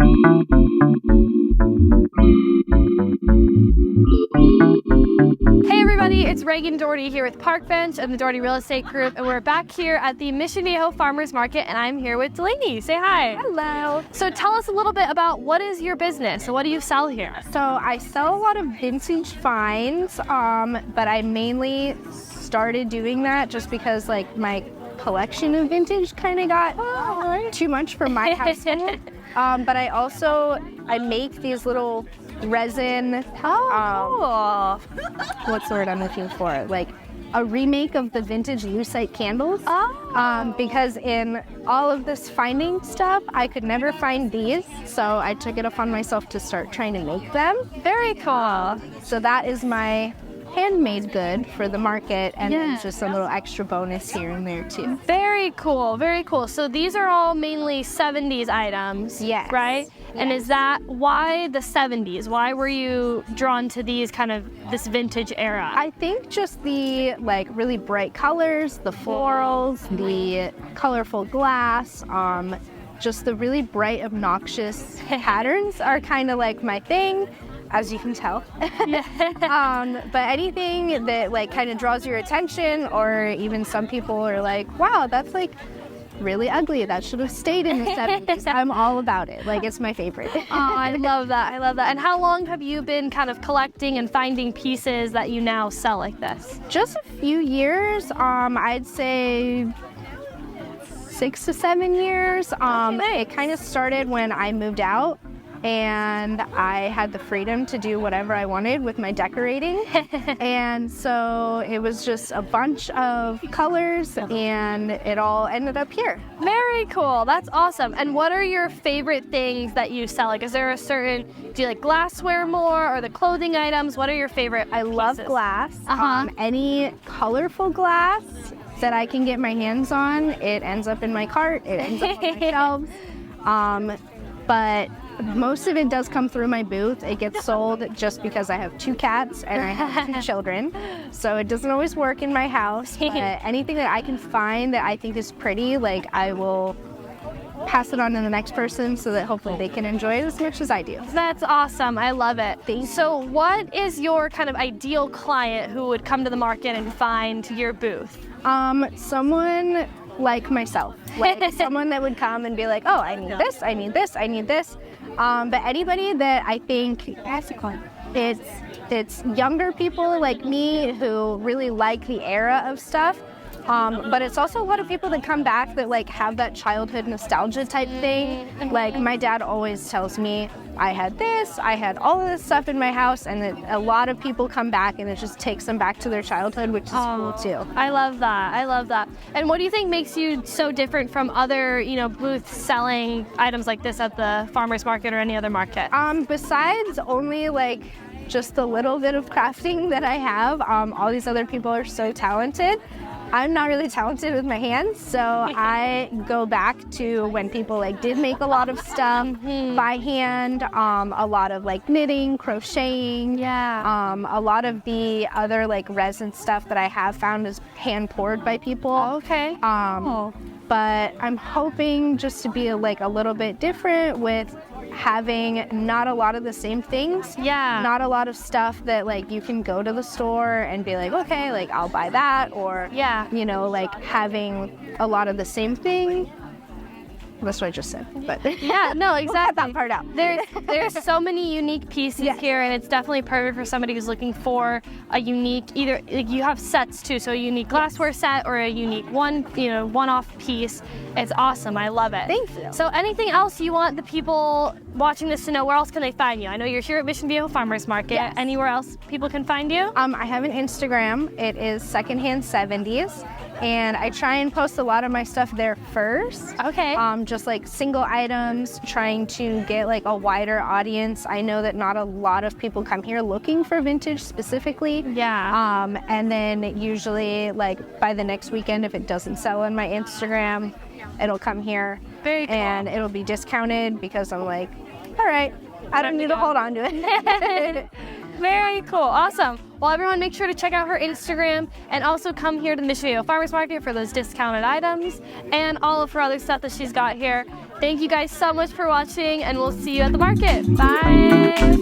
Hey everybody, it's Reagan and Delani here with Park Bench and the Delani Real Estate Group, and we're back here at the Mission Viejo Farmers Market, and I'm here with Delani. Say hi. Hello. So tell us a little bit about what is your business, and what do you sell here? So I sell a lot of vintage finds, but I mainly started doing that just because like my collection of vintage kind of got too much for my household. But I make these little resin, Cool. what's the word I'm looking for? Like a remake of the vintage lucite candles. Because in all of this finding stuff, I could never find these. So I took it upon myself to start trying to make them. Very cool. So that is my handmade good for the market, and it's just a little extra bonus here and there too. Very cool, very cool. So these are all mainly 70s items, Yes. right? And is that why the 70s? Why were you drawn to these kind of this vintage era? I think just the like really bright colors, the florals, the colorful glass, just the really bright, obnoxious patterns are kind of like my thing, as you can tell. But anything that like kind of draws your attention, or even some people are like, wow, that's like really ugly, that should have stayed in the 70s. I'm all about it. Like, it's my favorite. Oh, I love that. I love that. And how long have you been kind of collecting and finding pieces that you now sell like this? Just a few years. I'd say 6 to 7 years. It kind of started when I moved out and I had the freedom to do whatever I wanted with my decorating. And so it was just a bunch of colors and it all ended up here. Very cool. That's awesome. And what are your favorite things that you sell? Like, is there a certain, do you like glassware more or the clothing items? What are your favorite I love pieces? glass. Uh-huh. Any colorful glass that I can get my hands on, it ends up in my cart, it ends up on my shelves. But most of it does come through my booth. It gets sold just because I have 2 cats and I have 2 children. So it doesn't always work in my house. But anything that I can find that I think is pretty, like I will pass it on to the next person so that hopefully they can enjoy it as much as I do. That's awesome. I love it. So what is your kind of ideal client who would come to the market and find your booth? Someone like myself, like someone that would come and be like, oh, I need this, I need this, I need this. But anybody that I think it's younger people like me who really like the era of stuff. But it's also a lot of people that come back that like have that childhood nostalgia type thing. Like my dad always tells me, I had this, I had all of this stuff in my house, and a lot of people come back and it just takes them back to their childhood, which is cool too. I love that. I love that. And what do you think makes you so different from other, booths selling items like this at the farmers market or any other market? Besides only like just the little bit of crafting that I have, all these other people are so talented. I'm not really talented with my hands, so I go back to when people like did make a lot of stuff by hand, a lot of like knitting, crocheting, a lot of the other like resin stuff that I have found is hand poured by people. Okay. But I'm hoping just to be like a little bit different with having not a lot of the same things. Not a lot of stuff that like you can go to the store and be like, okay, like I'll buy that, or like having a lot of the same thing. That's what I just said, but yeah, no, exactly. We'll cut that part out. There's so many unique pieces here, and it's definitely perfect for somebody who's looking for a unique, either like you have sets too, so a unique glassware set or a unique one-off piece. It's awesome. I love it. Thank you. So anything else you want the people watching this to know? Where else can they find you? I know you're here at Mission Viejo Farmers Market. Yes. Anywhere else people can find you? I have an Instagram. It is secondhand 70s. And I try and post a lot of my stuff there first. Okay. Just like single items, trying to get like a wider audience. I know that not a lot of people come here looking for vintage specifically. Yeah. And then usually like by the next weekend, if it doesn't sell on my Instagram, it'll come here. Very cool. And it'll be discounted because I'm like, all right, I don't need to hold on to it. Very cool. Awesome. Well, everyone, make sure to check out her Instagram and also come here to the Mission Viejo Farmers Market for those discounted items and all of her other stuff that she's got here. Thank you guys so much for watching, and we'll see you at the market. Bye.